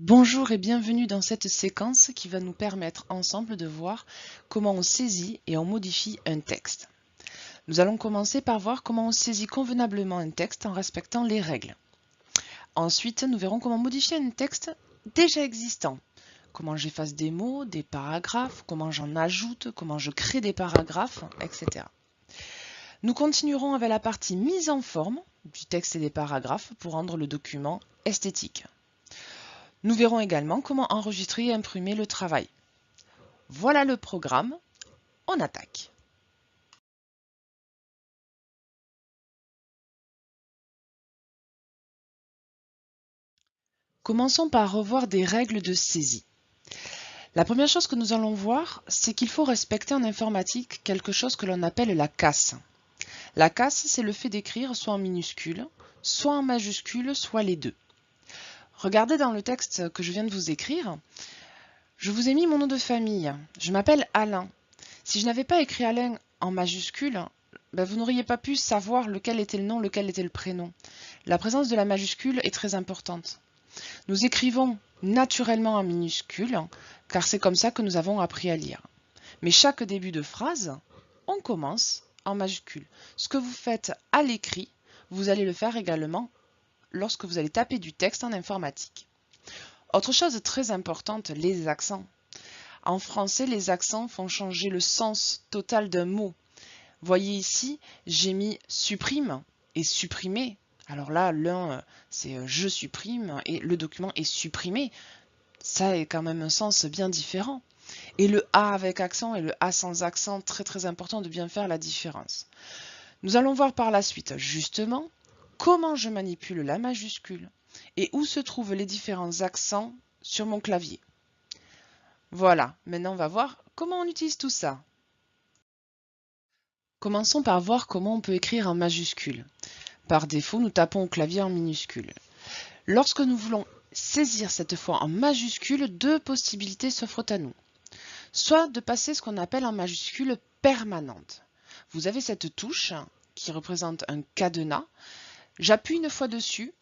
Bonjour et bienvenue dans cette séquence qui va nous permettre ensemble de voir comment on saisit et on modifie un texte. Nous allons commencer par voir comment on saisit convenablement un texte en respectant les règles. Ensuite, nous verrons comment modifier un texte déjà existant. Comment j'efface des mots, des paragraphes, comment j'en ajoute, comment je crée des paragraphes, etc. Nous continuerons avec la partie mise en forme du texte et des paragraphes pour rendre le document esthétique. Nous verrons également comment enregistrer et imprimer le travail. Voilà le programme, on attaque. Commençons par revoir des règles de saisie. La première chose que nous allons voir, c'est qu'il faut respecter en informatique quelque chose que l'on appelle la casse. La casse, c'est le fait d'écrire soit en minuscule, soit en majuscule, soit les deux. Regardez dans le texte que je viens de vous écrire, je vous ai mis mon nom de famille. Je m'appelle Alain. Si je n'avais pas écrit Alain en majuscule, vous n'auriez pas pu savoir lequel était le nom, lequel était le prénom. La présence de la majuscule est très importante. Nous écrivons naturellement en minuscule, car c'est comme ça que nous avons appris à lire. Mais chaque début de phrase, on commence en majuscule. Ce que vous faites à l'écrit, vous allez le faire également lorsque vous allez taper du texte en informatique. Autre chose très importante, les accents. En français, les accents font changer le sens total d'un mot. Voyez ici, j'ai mis supprime et supprimer. Alors là, l'un, c'est je supprime et le document est supprimé. Ça est quand même un sens bien différent. Et le A avec accent et le A sans accent, très important de bien faire la différence. Nous allons voir par la suite, justement, comment je manipule la majuscule et où se trouvent les différents accents sur mon clavier. Voilà, maintenant on va voir comment on utilise tout ça. Commençons par voir comment on peut écrire en majuscule. Par défaut, nous tapons au clavier en minuscule. Lorsque nous voulons saisir cette fois en majuscule, deux possibilités s'offrent à nous. Soit de passer ce qu'on appelle en majuscule permanente. Vous avez cette touche qui représente un cadenas. J'appuie une fois dessus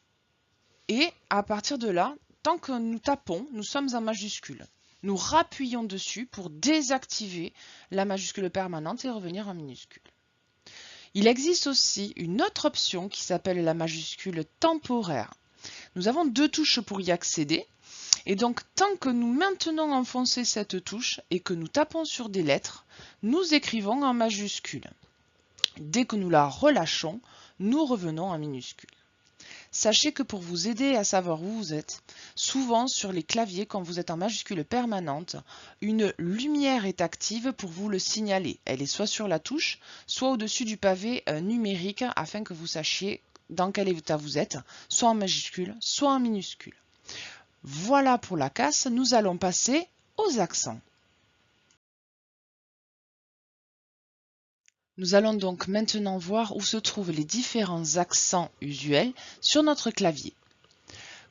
et à partir de là, tant que nous tapons, nous sommes en majuscule. Nous rappuyons dessus pour désactiver la majuscule permanente et revenir en minuscule. Il existe aussi une autre option qui s'appelle la majuscule temporaire. Nous avons deux touches pour y accéder. Et donc, tant que nous maintenons enfoncée cette touche et que nous tapons sur des lettres, nous écrivons en majuscule. Dès que nous la relâchons, nous revenons en minuscule. Sachez que pour vous aider à savoir où vous êtes, souvent sur les claviers, quand vous êtes en majuscule permanente, une lumière est active pour vous le signaler. Elle est soit sur la touche, soit au-dessus du pavé numérique afin que vous sachiez dans quel état vous êtes, soit en majuscule, soit en minuscule. Voilà pour la casse, nous allons passer aux accents. Nous allons donc maintenant voir où se trouvent les différents accents usuels sur notre clavier.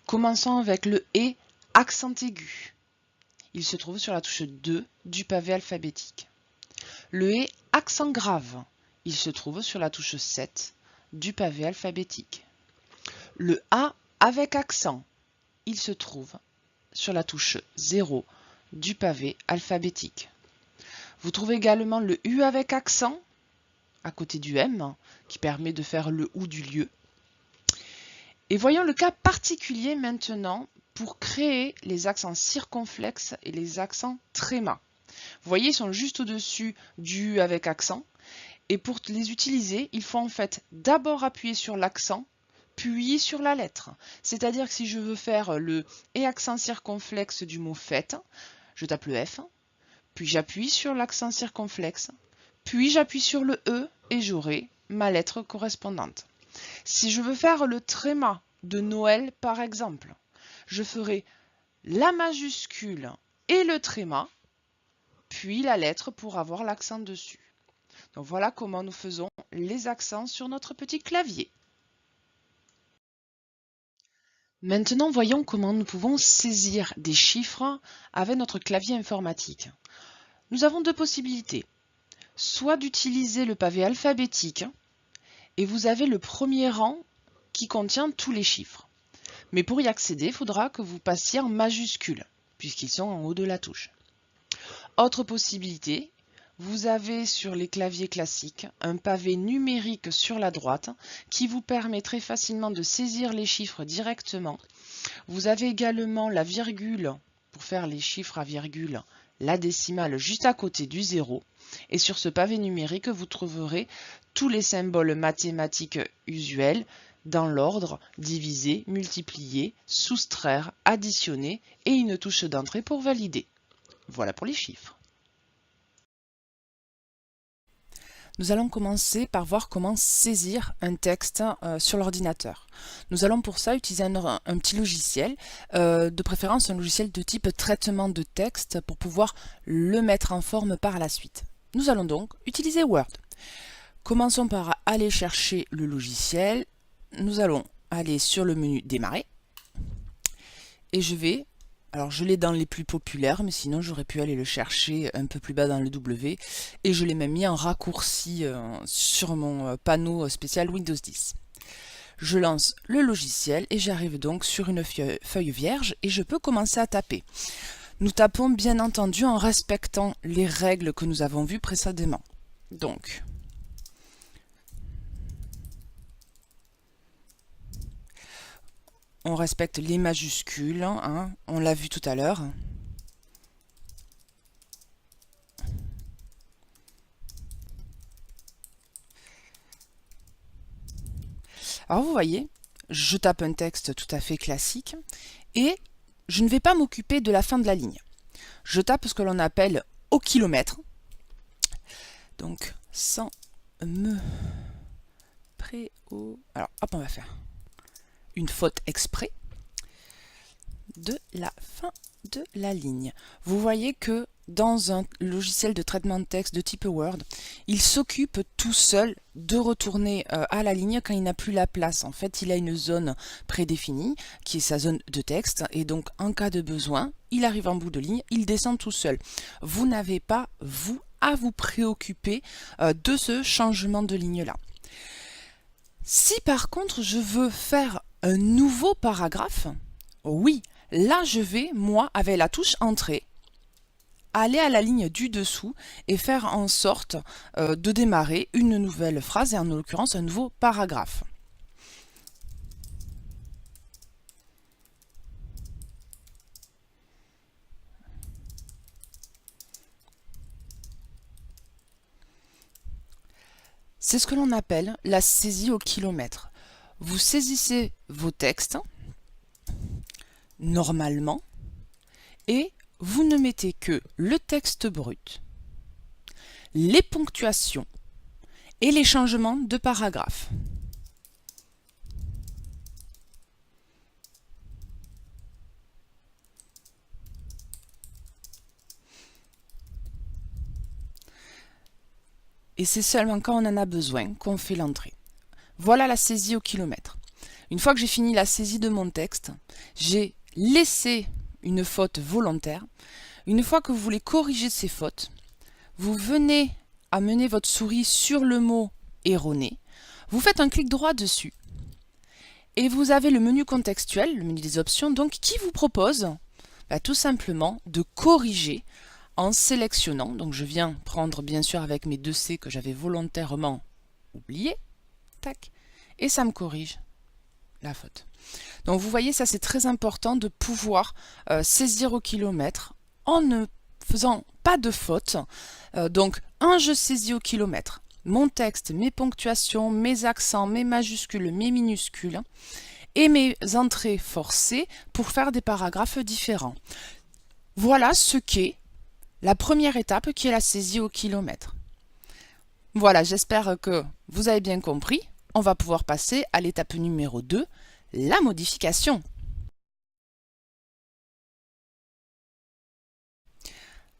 Commençons avec le « et » accent aigu. Il se trouve sur la touche 2 du pavé alphabétique. Le « et » accent grave. Il se trouve sur la touche 7 du pavé alphabétique. Le « a » avec accent. Il se trouve sur la touche 0 du pavé alphabétique. Vous trouvez également le « u » avec accent à côté du « m » qui permet de faire le « ou » du lieu. Et voyons le cas particulier maintenant pour créer les accents circonflexes et les accents trémas. Vous voyez, ils sont juste au-dessus du « u » avec accent. Et pour les utiliser, il faut en fait d'abord appuyer sur l'accent, puis sur la lettre. C'est-à-dire que si je veux faire le « et » accent circonflexe du mot « fête », je tape le F, puis j'appuie sur l'accent circonflexe, puis j'appuie sur le « e » et j'aurai ma lettre correspondante. Si je veux faire le tréma de Noël, par exemple, je ferai la majuscule et le tréma, puis la lettre pour avoir l'accent dessus. Donc voilà comment nous faisons les accents sur notre petit clavier. Maintenant, voyons comment nous pouvons saisir des chiffres avec notre clavier informatique. Nous avons deux possibilités. Soit d'utiliser le pavé alphabétique, et vous avez le premier rang qui contient tous les chiffres. Mais pour y accéder, il faudra que vous passiez en majuscule, puisqu'ils sont en haut de la touche. Autre possibilité, vous avez sur les claviers classiques un pavé numérique sur la droite qui vous permet très facilement de saisir les chiffres directement. Vous avez également la virgule pour faire les chiffres à virgule, la décimale juste à côté du 0. Et sur ce pavé numérique, vous trouverez tous les symboles mathématiques usuels dans l'ordre diviser, multiplier, soustraire, additionner et une touche d'entrée pour valider. Voilà pour les chiffres. Nous allons commencer par voir comment saisir un texte sur l'ordinateur. Nous allons pour ça utiliser un petit logiciel, de préférence un logiciel de type traitement de texte pour pouvoir le mettre en forme par la suite. Nous allons donc utiliser Word. Commençons par aller chercher le logiciel. Nous allons aller sur le menu Démarrer. Et je l'ai dans les plus populaires, mais sinon j'aurais pu aller le chercher un peu plus bas dans le W. Et je l'ai même mis en raccourci sur mon panneau spécial Windows 10. Je lance le logiciel et j'arrive donc sur une feuille vierge et je peux commencer à taper. Nous tapons bien entendu en respectant les règles que nous avons vues précédemment. Donc, on respecte les majuscules, hein, on l'a vu tout à l'heure. Alors vous voyez, je tape un texte tout à fait classique et je ne vais pas m'occuper de la fin de la ligne. Je tape ce que l'on appelle au kilomètre. Donc, sans me Alors, hop, on va faire une faute exprès de la fin de la ligne. Vous voyez que dans un logiciel de traitement de texte de type Word, il s'occupe tout seul de retourner à la ligne quand il n'a plus la place. En fait, il a une zone prédéfinie qui est sa zone de texte et donc en cas de besoin, il arrive en bout de ligne, il descend tout seul. Vous n'avez pas, vous, à vous préoccuper de ce changement de ligne-là. Si par contre, je veux faire un nouveau paragraphe, oui, là je vais, moi, avec la touche Entrée, aller à la ligne du dessous et faire en sorte de démarrer une nouvelle phrase et en l'occurrence un nouveau paragraphe. C'est ce que l'on appelle la saisie au kilomètre. Vous saisissez vos textes normalement et vous ne mettez que le texte brut, les ponctuations et les changements de paragraphe. Et c'est seulement quand on en a besoin qu'on fait l'entrée. Voilà la saisie au kilomètre. Une fois que j'ai fini la saisie de mon texte, j'ai laissé une faute volontaire. Une fois que vous voulez corriger ces fautes, vous venez amener votre souris sur le mot erroné, vous faites un clic droit dessus et vous avez le menu contextuel, le menu des options, donc qui vous propose tout simplement de corriger en sélectionnant. Donc je viens prendre bien sûr avec mes 2C que j'avais volontairement oublié, tac, et ça me corrige la faute. Donc vous voyez, ça c'est très important de pouvoir saisir au kilomètre en ne faisant pas de faute. Donc je saisis au kilomètre mon texte, mes ponctuations, mes accents, mes majuscules, mes minuscules et mes entrées forcées pour faire des paragraphes différents. Voilà ce qu'est la première étape qui est la saisie au kilomètre. Voilà, j'espère que vous avez bien compris. On va pouvoir passer à l'étape numéro 2, la modification.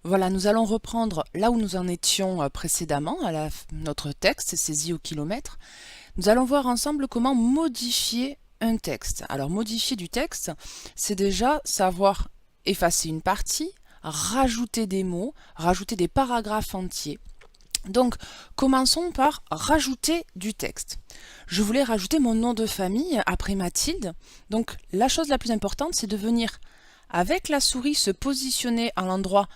Voilà, nous allons reprendre là où nous en étions précédemment, notre texte saisi au kilomètre. Nous allons voir ensemble comment modifier un texte. Alors, modifier du texte, c'est déjà savoir effacer une partie, rajouter des mots, rajouter des paragraphes entiers. Donc, commençons par rajouter du texte. Je voulais rajouter mon nom de famille après Mathilde. Donc la chose la plus importante, c'est de venir avec la souris se positionner à l'endroit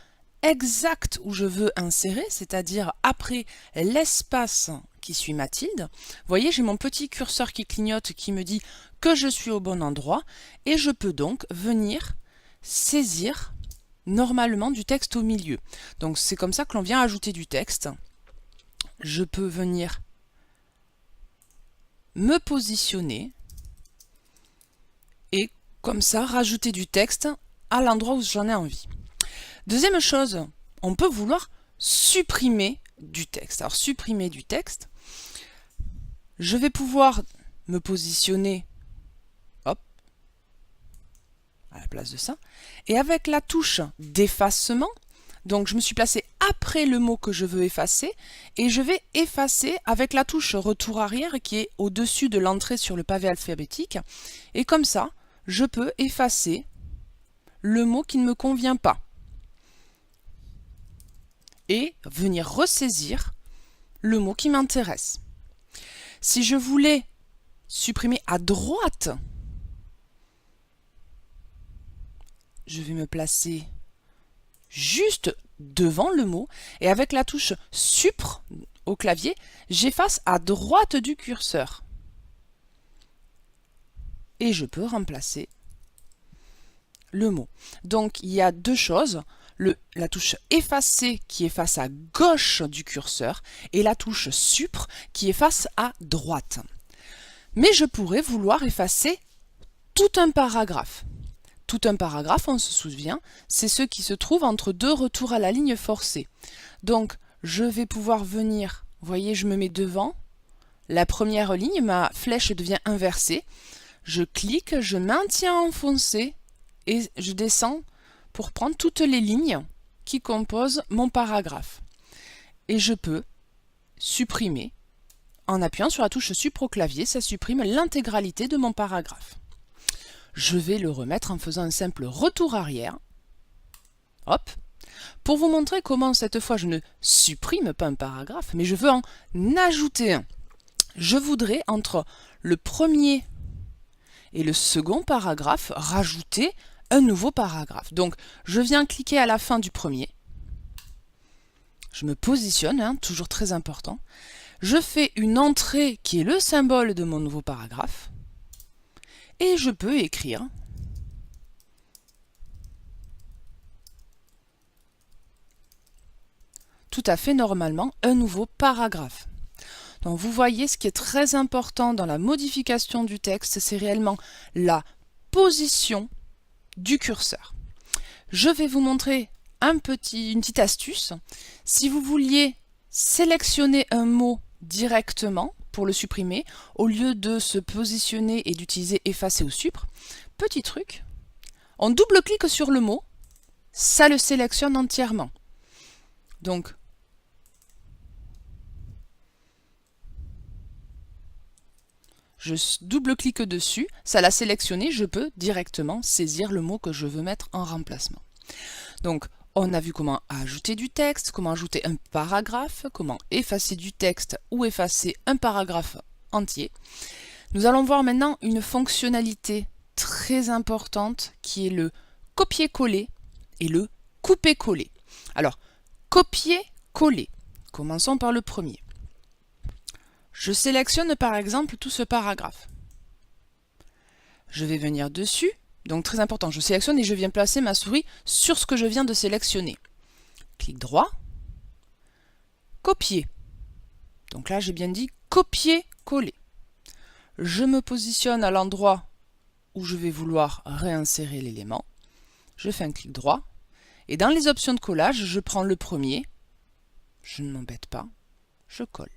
exact où je veux insérer, c'est-à-dire après l'espace qui suit Mathilde. Vous voyez, j'ai mon petit curseur qui clignote qui me dit que je suis au bon endroit et je peux donc venir saisir normalement du texte au milieu. Donc c'est comme ça que l'on vient ajouter du texte. Je peux venir me positionner et comme ça rajouter du texte à l'endroit où j'en ai envie. Deuxième chose, on peut vouloir supprimer du texte. Alors supprimer du texte, je vais pouvoir me positionner hop, à la place de ça, et avec la touche d'effacement, donc je me suis placé après le mot que je veux effacer, et je vais effacer avec la touche retour arrière qui est au-dessus de l'entrée sur le pavé alphabétique, et comme ça, je peux effacer le mot qui ne me convient pas et venir ressaisir le mot qui m'intéresse. Si je voulais supprimer à droite, je vais me placer juste devant le mot et avec la touche Supr au clavier, j'efface à droite du curseur. Et je peux remplacer le mot. Donc il y a deux choses. La touche effacer qui efface à gauche du curseur et la touche supr qui efface à droite. Mais je pourrais vouloir effacer tout un paragraphe. Tout un paragraphe, on se souvient, c'est ce qui se trouve entre deux retours à la ligne forcée. Donc je vais pouvoir venir, vous voyez, je me mets devant, la première ligne, ma flèche devient inversée, je clique, je maintiens enfoncé et je descends pour prendre toutes les lignes qui composent mon paragraphe. Et je peux supprimer, en appuyant sur la touche Supr au clavier, ça supprime l'intégralité de mon paragraphe. Je vais le remettre en faisant un simple retour arrière. Hop. Pour vous montrer comment cette fois je ne supprime pas un paragraphe, mais je veux en ajouter un. Je voudrais entre le premier et le second paragraphe rajouter un nouveau paragraphe. Donc, je viens cliquer à la fin du premier. Je me positionne, toujours très important. Je fais une entrée qui est le symbole de mon nouveau paragraphe. Et je peux écrire tout à fait normalement un nouveau paragraphe. Donc, vous voyez, ce qui est très important dans la modification du texte, c'est réellement la position du curseur. Je vais vous montrer une petite astuce. Si vous vouliez sélectionner un mot directement pour le supprimer, au lieu de se positionner et d'utiliser effacer ou supr, petit truc, on double-clique sur le mot, ça le sélectionne entièrement. Donc, je double-clique dessus, ça l'a sélectionné, je peux directement saisir le mot que je veux mettre en remplacement. Donc, on a vu comment ajouter du texte, comment ajouter un paragraphe, comment effacer du texte ou effacer un paragraphe entier. Nous allons voir maintenant une fonctionnalité très importante qui est le copier-coller et le couper-coller. Alors, copier-coller. Commençons par le premier. Je sélectionne par exemple tout ce paragraphe. Je vais venir dessus, donc très important, je sélectionne et je viens placer ma souris sur ce que je viens de sélectionner. Clic droit, copier. Donc là j'ai bien dit copier-coller. Je me positionne à l'endroit où je vais vouloir réinsérer l'élément. Je fais un clic droit et dans les options de collage, je prends le premier, je ne m'embête pas, je colle.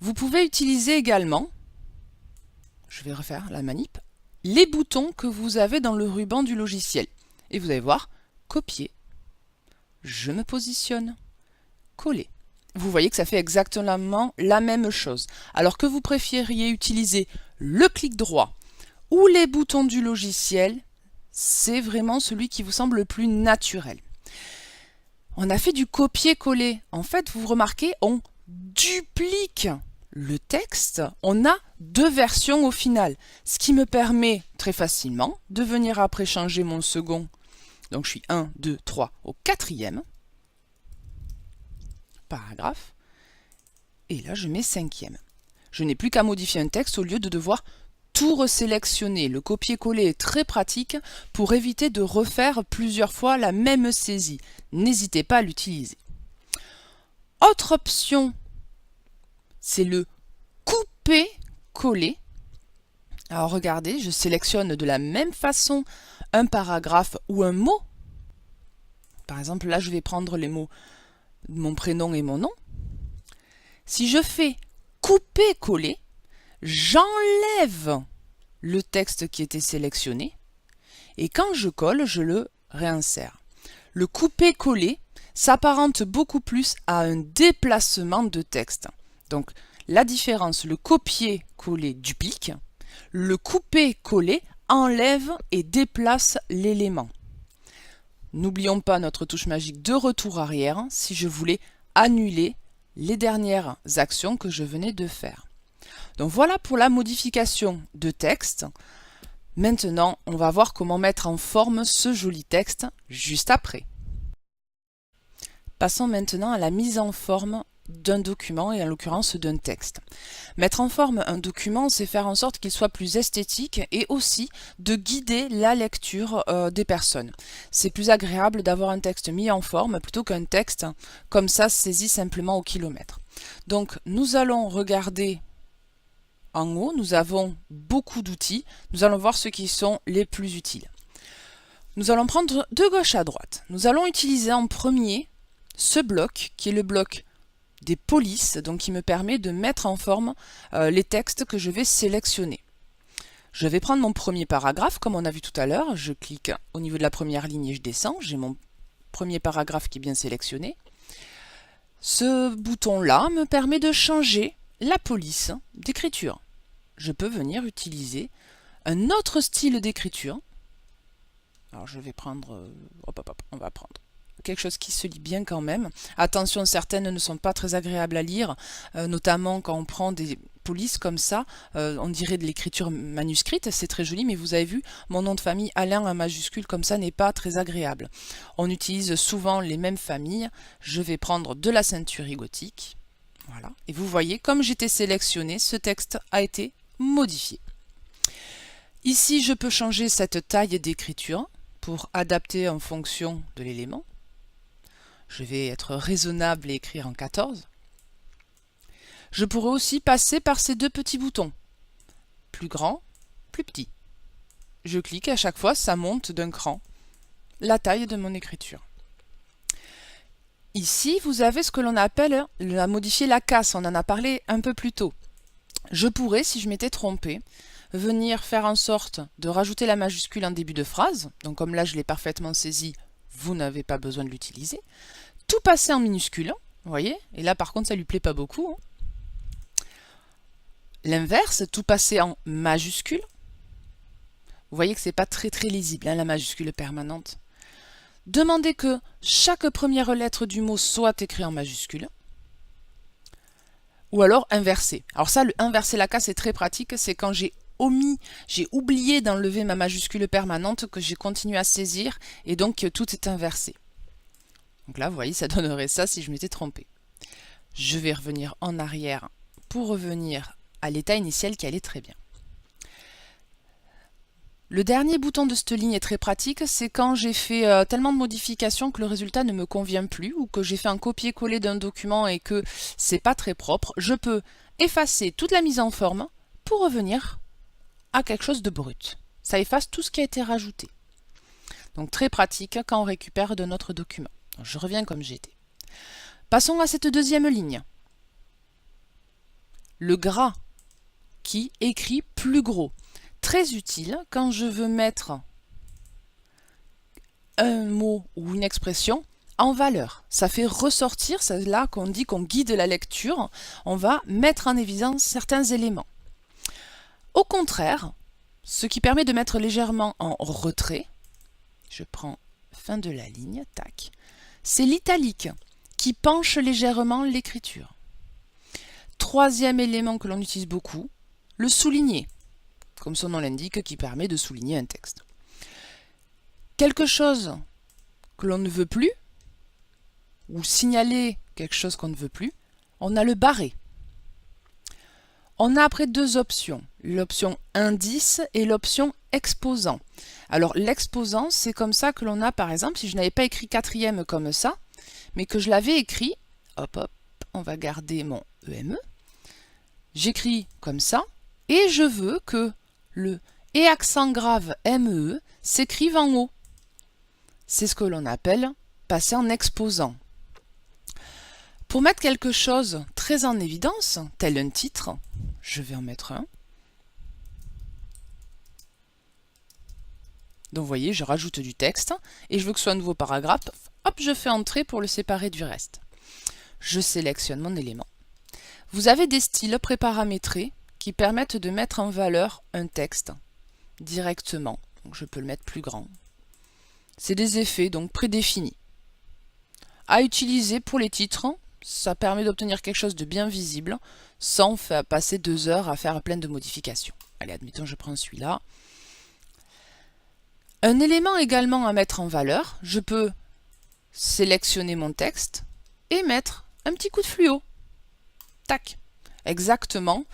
Vous pouvez utiliser également, je vais refaire la manip, les boutons que vous avez dans le ruban du logiciel. Et vous allez voir, copier, je me positionne, coller. Vous voyez que ça fait exactement la même chose. Alors que vous préfériez utiliser le clic droit ou les boutons du logiciel, c'est vraiment celui qui vous semble le plus naturel. On a fait du copier-coller. En fait, vous remarquez, on duplique le texte, on a deux versions au final, ce qui me permet très facilement de venir après changer mon second. Donc je suis 1, 2, 3 au quatrième paragraphe. Et là, je mets cinquième. Je n'ai plus qu'à modifier un texte au lieu de devoir tout resélectionner. Le copier-coller est très pratique pour éviter de refaire plusieurs fois la même saisie. N'hésitez pas à l'utiliser. Autre option, c'est le couper-coller. Alors regardez, je sélectionne de la même façon un paragraphe ou un mot. Par exemple, là, je vais prendre les mots mon prénom et mon nom. Si je fais couper-coller, j'enlève le texte qui était sélectionné et quand je colle, je le réinsère. Le couper-coller s'apparente beaucoup plus à un déplacement de texte. Donc, la différence, le copier-coller duplique, le couper-coller enlève et déplace l'élément. N'oublions pas notre touche magique de retour arrière si je voulais annuler les dernières actions que je venais de faire. Donc voilà pour la modification de texte. Maintenant, on va voir comment mettre en forme ce joli texte juste après. Passons maintenant à la mise en forme d'un document et en l'occurrence d'un texte. Mettre en forme un document, c'est faire en sorte qu'il soit plus esthétique et aussi de guider la lecture des personnes. C'est plus agréable d'avoir un texte mis en forme plutôt qu'un texte comme ça saisi simplement au kilomètre. Donc nous allons regarder en haut, nous avons beaucoup d'outils, nous allons voir ceux qui sont les plus utiles. Nous allons prendre de gauche à droite. Nous allons utiliser en premier ce bloc qui est le bloc des polices, donc qui me permet de mettre en forme les textes que je vais sélectionner. Je vais prendre mon premier paragraphe, comme on a vu tout à l'heure, je clique au niveau de la première ligne et je descends, j'ai mon premier paragraphe qui est bien sélectionné. Ce bouton-là me permet de changer la police d'écriture. Je peux venir utiliser un autre style d'écriture. Alors je vais prendre, on va prendre quelque chose qui se lit bien quand même. Attention, certaines ne sont pas très agréables à lire, notamment quand on prend des polices comme ça, on dirait de l'écriture manuscrite, c'est très joli, mais vous avez vu, mon nom de famille Alain en majuscule comme ça n'est pas très agréable. On utilise souvent les mêmes familles. Je vais prendre de la ceinturie gothique, voilà, et vous voyez, comme j'étais sélectionné, ce texte a été modifié. Ici, je peux changer cette taille d'écriture pour adapter en fonction de l'élément. Je vais être raisonnable et écrire en 14. Je pourrais aussi passer par ces deux petits boutons, plus grand, plus petit. Je clique, à chaque fois, ça monte d'un cran la taille de mon écriture. Ici, vous avez ce que l'on appelle modifier la casse, on en a parlé un peu plus tôt. Je pourrais, si je m'étais trompé, venir faire en sorte de rajouter la majuscule en début de phrase. Donc comme là, je l'ai parfaitement saisi, vous n'avez pas besoin de l'utiliser. Tout passer en minuscule, vous voyez, et là par contre ça lui plaît pas beaucoup. L'inverse, tout passer en majuscule. Vous voyez que c'est pas très lisible, hein, la majuscule permanente. Demandez que chaque première lettre du mot soit écrite en majuscule. Ou alors inverser. Alors ça, le inverser la case, c'est très pratique, c'est quand j'ai oublié d'enlever ma majuscule permanente que j'ai continué à saisir et donc tout est inversé. Donc là, vous voyez, ça donnerait ça si je m'étais trompé. Je vais revenir en arrière pour revenir à l'état initial qui allait très bien. Le dernier bouton de cette ligne est très pratique, c'est quand j'ai fait tellement de modifications que le résultat ne me convient plus ou que j'ai fait un copier-coller d'un document et que c'est pas très propre. Je peux effacer toute la mise en forme pour revenir à quelque chose de brut. Ça efface tout ce qui a été rajouté. Donc très pratique quand on récupère de notre document. Je reviens comme j'étais. Passons à cette deuxième ligne. Le gras qui écrit plus gros. Très utile quand je veux mettre un mot ou une expression en valeur. Ça fait ressortir, c'est là qu'on dit qu'on guide la lecture, on va mettre en évidence certains éléments. Au contraire, ce qui permet de mettre légèrement en retrait, je prends fin de la ligne, tac, c'est l'italique qui penche légèrement l'écriture. troisième élément que l'on utilise beaucoup, le souligner, comme son nom l'indique, qui permet de souligner un texte. Quelque chose que l'on ne veut plus, ou signaler quelque chose qu'on ne veut plus, on a le barré. On a après deux options, l'option indice et l'option exposant. Alors l'exposant, c'est comme ça que l'on a, par exemple, si je n'avais pas écrit quatrième comme ça, mais que je l'avais écrit, hop hop, on va garder mon EME, j'écris comme ça, et je veux que le et accent grave MEE s'écrive en haut. C'est ce que l'on appelle passer en exposant. Pour mettre quelque chose très en évidence, tel un titre, je vais en mettre un. Donc vous voyez, je rajoute du texte et je veux que ce soit un nouveau paragraphe. Hop, je fais entrer pour le séparer du reste. Je sélectionne mon élément. Vous avez des styles préparamétrés qui permettent de mettre en valeur un texte directement. Donc je peux le mettre plus grand. C'est des effets donc prédéfinis. À utiliser pour les titres, ça permet d'obtenir quelque chose de bien visible sans passer 2 heures à faire plein de modifications. Allez, admettons, je prends celui-là. Un élément également à mettre en valeur, je peux sélectionner mon texte et mettre un petit coup de fluo. Tac! Exactement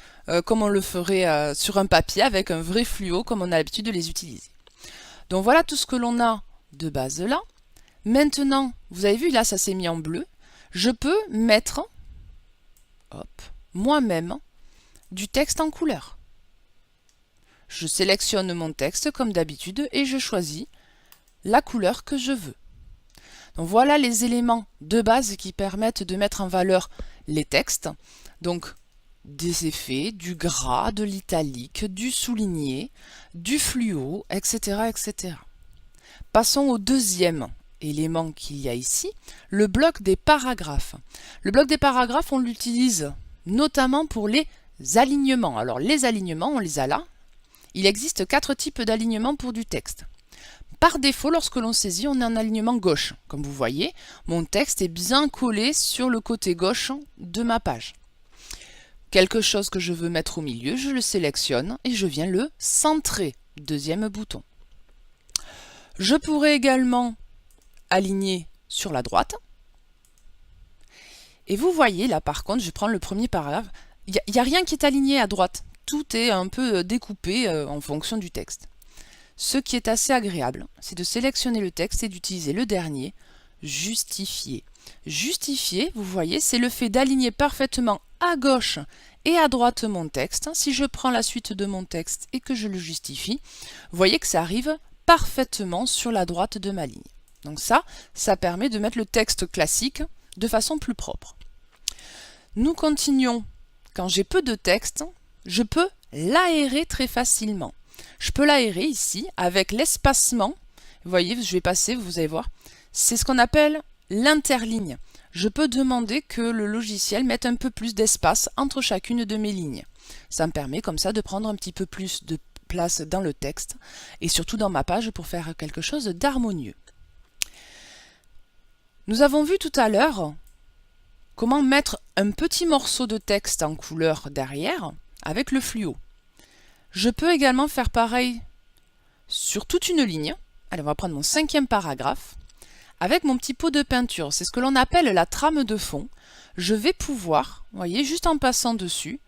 comme on le ferait sur un papier avec un vrai fluo comme on a l'habitude de les utiliser. Donc voilà tout ce que l'on a de base là. Maintenant, vous avez vu là, ça s'est mis en bleu. Je peux mettre moi-même du texte en couleur. Je sélectionne mon texte comme d'habitude et je choisis la couleur que je veux. Donc voilà les éléments de base qui permettent de mettre en valeur les textes. Donc des effets, du gras, de l'italique, du souligné, du fluo, etc., etc. Passons au deuxième élément qu'il y a ici, le bloc des paragraphes. Le bloc des paragraphes, on l'utilise notamment pour les alignements. Alors les alignements, on les a là. Il existe 4 types d'alignements pour du texte. Par défaut, lorsque l'on saisit, on est en alignement gauche. Comme vous voyez, mon texte est bien collé sur le côté gauche de ma page. Quelque chose que je veux mettre au milieu, je le sélectionne et je viens le centrer. Deuxième bouton. Je pourrais également aligner sur la droite. Et vous voyez là par contre, je prends le premier paragraphe, il n'y a rien qui est aligné à droite. Tout est un peu découpé en fonction du texte. Ce qui est assez agréable, c'est de sélectionner le texte et d'utiliser le dernier, justifier. Justifier, vous voyez, c'est le fait d'aligner parfaitement à gauche et à droite mon texte. Si je prends la suite de mon texte et que je le justifie, vous voyez que ça arrive parfaitement sur la droite de ma ligne. Donc ça permet de mettre le texte classique de façon plus propre. Nous continuons. Quand j'ai peu de texte, je peux l'aérer très facilement. Je peux l'aérer ici avec l'espacement. Vous voyez, je vais passer, vous allez voir. C'est ce qu'on appelle l'interligne. Je peux demander que le logiciel mette un peu plus d'espace entre chacune de mes lignes. Ça me permet comme ça de prendre un petit peu plus de place dans le texte et surtout dans ma page pour faire quelque chose d'harmonieux. Nous avons vu tout à l'heure comment mettre un petit morceau de texte en couleur derrière avec le fluo. Je peux également faire pareil sur toute une ligne. Allez, on va prendre mon 5e paragraphe avec mon petit pot de peinture. C'est ce que l'on appelle la trame de fond. Je vais pouvoir, vous voyez, juste en passant dessus,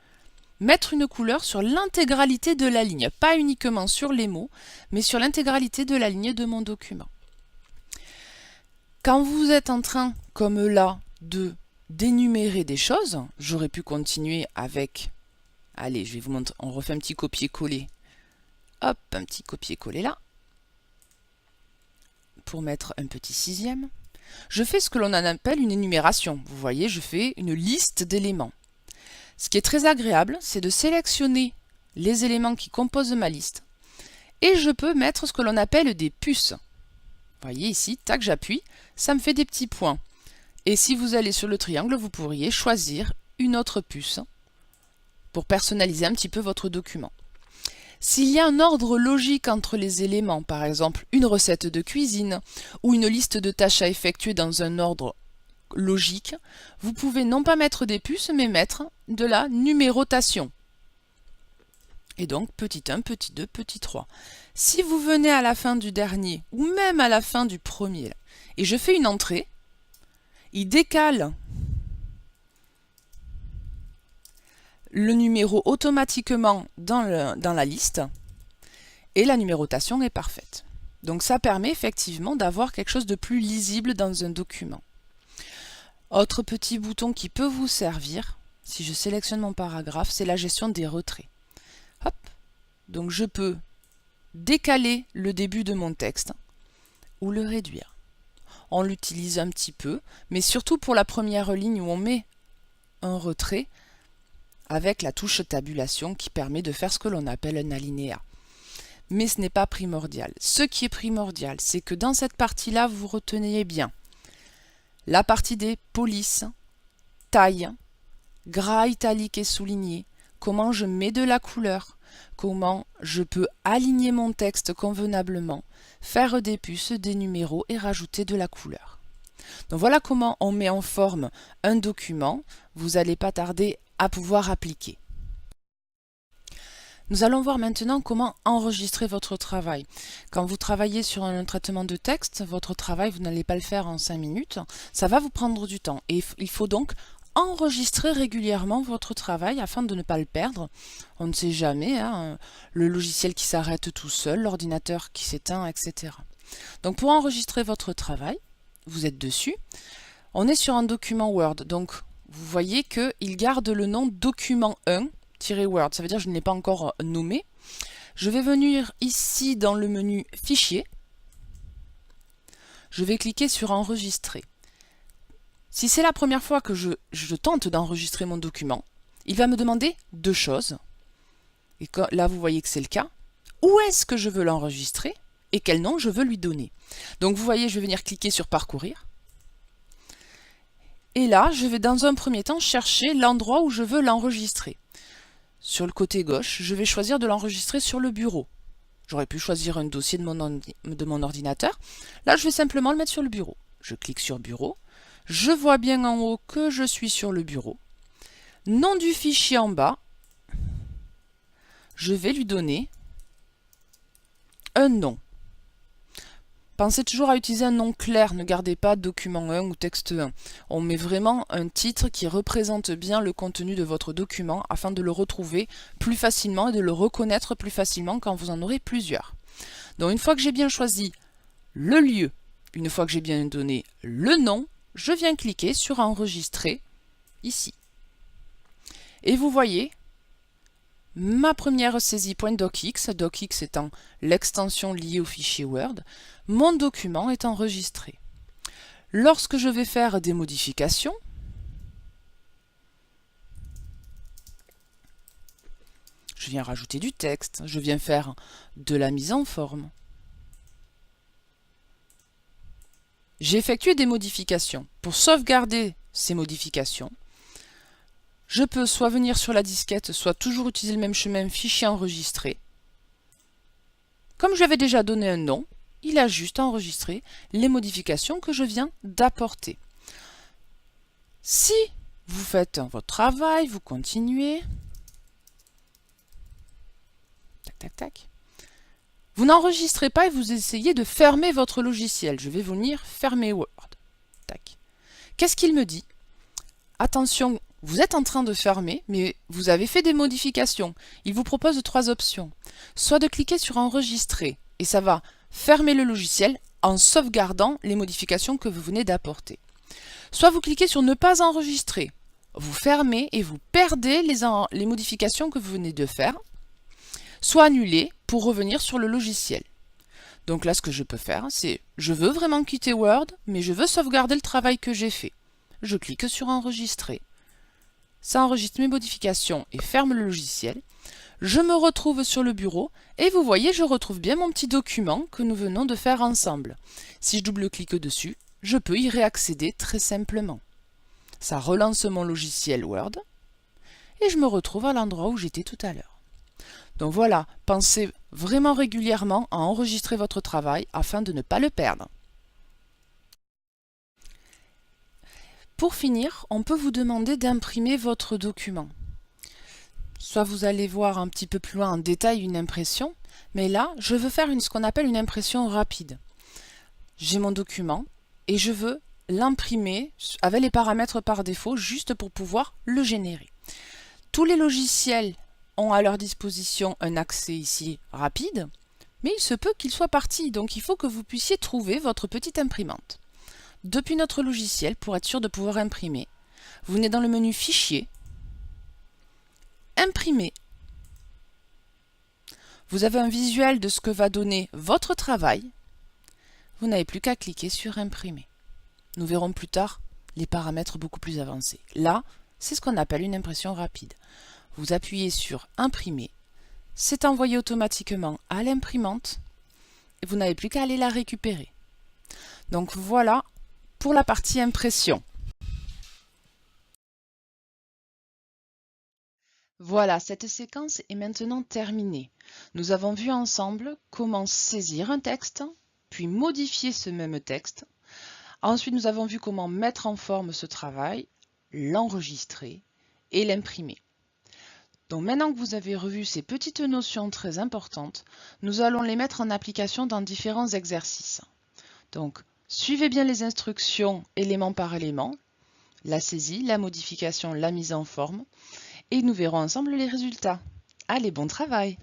mettre une couleur sur l'intégralité de la ligne. Pas uniquement sur les mots, mais sur l'intégralité de la ligne de mon document. Quand vous êtes en train, comme là, d'énumérer des choses, j'aurais pu continuer avec... Allez, je vais vous montrer, on refait un petit copier-coller. Hop, un petit copier-coller là. Pour mettre un petit 6e. Je fais ce que l'on appelle une énumération. Vous voyez, je fais une liste d'éléments. Ce qui est très agréable, c'est de sélectionner les éléments qui composent ma liste. Et je peux mettre ce que l'on appelle des puces. Vous voyez ici, tac, j'appuie, ça me fait des petits points. Et si vous allez sur le triangle, vous pourriez choisir une autre puce pour personnaliser un petit peu votre document. S'il y a un ordre logique entre les éléments, par exemple une recette de cuisine ou une liste de tâches à effectuer dans un ordre logique, vous pouvez non pas mettre des puces, mais mettre de la numérotation. Et donc, petit 1, petit 2, petit 3. Si vous venez à la fin du dernier, ou même à la fin du premier, là, et je fais une entrée, il décale le numéro automatiquement dans la liste, et la numérotation est parfaite. Donc ça permet effectivement d'avoir quelque chose de plus lisible dans un document. Autre petit bouton qui peut vous servir, si je sélectionne mon paragraphe, c'est la gestion des retraits. Hop. Donc je peux décaler le début de mon texte ou le réduire. On l'utilise un petit peu, mais surtout pour la première ligne où on met un retrait avec la touche tabulation qui permet de faire ce que l'on appelle un alinéa. Mais ce n'est pas primordial. Ce qui est primordial, c'est que dans cette partie-là, vous reteniez bien la partie des polices, taille, gras italique et souligné, comment je mets de la couleur, comment je peux aligner mon texte convenablement, faire des puces, des numéros et rajouter de la couleur. Donc voilà comment on met en forme un document. Vous n'allez pas tarder à pouvoir appliquer. Nous allons voir maintenant comment enregistrer votre travail. Quand vous travaillez sur un traitement de texte, votre travail, vous n'allez pas le faire en 5 minutes, ça va vous prendre du temps. Et il faut donc enregistrer régulièrement votre travail afin de ne pas le perdre. On ne sait jamais, hein, le logiciel qui s'arrête tout seul, l'ordinateur qui s'éteint, etc. Donc pour enregistrer votre travail, vous êtes dessus. On est sur un document Word, donc vous voyez qu'il garde le nom document 1 Word, ça veut dire que je ne l'ai pas encore nommé. Je vais venir ici dans le menu Fichier. Je vais cliquer sur Enregistrer. Si c'est la première fois que je tente d'enregistrer mon document, il va me demander deux choses. Et là, vous voyez que c'est le cas. Où est-ce que je veux l'enregistrer et quel nom je veux lui donner. Donc vous voyez, je vais venir cliquer sur Parcourir. Et là, je vais dans un premier temps chercher l'endroit où je veux l'enregistrer. Sur le côté gauche, je vais choisir de l'enregistrer sur le bureau. J'aurais pu choisir un dossier de mon ordinateur. Là, je vais simplement le mettre sur le bureau. Je clique sur Bureau. Je vois bien en haut que je suis sur le bureau. Nom du fichier en bas. Je vais lui donner un nom. Pensez toujours à utiliser un nom clair, ne gardez pas document 1 ou texte 1. On met vraiment un titre qui représente bien le contenu de votre document afin de le retrouver plus facilement et de le reconnaître plus facilement quand vous en aurez plusieurs. Donc une fois que j'ai bien choisi le lieu, une fois que j'ai bien donné le nom, je viens cliquer sur Enregistrer ici. Et vous voyez, ma première saisie .docx, docx étant l'extension liée au fichier Word, mon document est enregistré. Lorsque je vais faire des modifications, je viens rajouter du texte, je viens faire de la mise en forme. J'ai effectué des modifications. Pour sauvegarder ces modifications, je peux soit venir sur la disquette, soit toujours utiliser le même chemin, fichier enregistré. Comme j'avais déjà donné un nom, il a juste à enregistrer les modifications que je viens d'apporter. Si vous faites votre travail, vous continuez, tac, tac, tac, vous n'enregistrez pas et vous essayez de fermer votre logiciel. Je vais venir fermer Word. Tac. Qu'est-ce qu'il me dit? Attention, vous êtes en train de fermer, mais vous avez fait des modifications. Il vous propose trois options. Soit de cliquer sur Enregistrer, et ça va fermer le logiciel en sauvegardant les modifications que vous venez d'apporter. Soit vous cliquez sur Ne pas enregistrer. Vous fermez et vous perdez les modifications que vous venez de faire. Soit annuler pour revenir sur le logiciel. Donc là, ce que je peux faire, c'est je veux vraiment quitter Word, mais je veux sauvegarder le travail que j'ai fait. Je clique sur Enregistrer. Ça enregistre mes modifications et ferme le logiciel. Je me retrouve sur le bureau et vous voyez, je retrouve bien mon petit document que nous venons de faire ensemble. Si je double-clique dessus, je peux y réaccéder très simplement. Ça relance mon logiciel Word et je me retrouve à l'endroit où j'étais tout à l'heure. Donc voilà, pensez vraiment régulièrement à enregistrer votre travail afin de ne pas le perdre. Pour finir, on peut vous demander d'imprimer votre document. Soit vous allez voir un petit peu plus loin en détail une impression, mais là, je veux faire ce qu'on appelle une impression rapide. J'ai mon document et je veux l'imprimer avec les paramètres par défaut, juste pour pouvoir le générer. Tous les logiciels ont à leur disposition un accès ici rapide, mais il se peut qu'il soit parti, donc il faut que vous puissiez trouver votre petite imprimante. Depuis notre logiciel, pour être sûr de pouvoir imprimer, vous venez dans le menu Fichier, Imprimer. Vous avez un visuel de ce que va donner votre travail. Vous n'avez plus qu'à cliquer sur Imprimer. Nous verrons plus tard les paramètres beaucoup plus avancés. Là, c'est ce qu'on appelle une impression rapide. Vous appuyez sur Imprimer. C'est envoyé automatiquement à l'imprimante et vous n'avez plus qu'à aller la récupérer. Donc voilà pour la partie impression. Voilà, cette séquence est maintenant terminée. Nous avons vu ensemble comment saisir un texte, puis modifier ce même texte. Ensuite, nous avons vu comment mettre en forme ce travail, l'enregistrer et l'imprimer. Donc maintenant que vous avez revu ces petites notions très importantes, nous allons les mettre en application dans différents exercices. Donc, suivez bien les instructions élément par élément, la saisie, la modification, la mise en forme, et nous verrons ensemble les résultats. Allez, bon travail!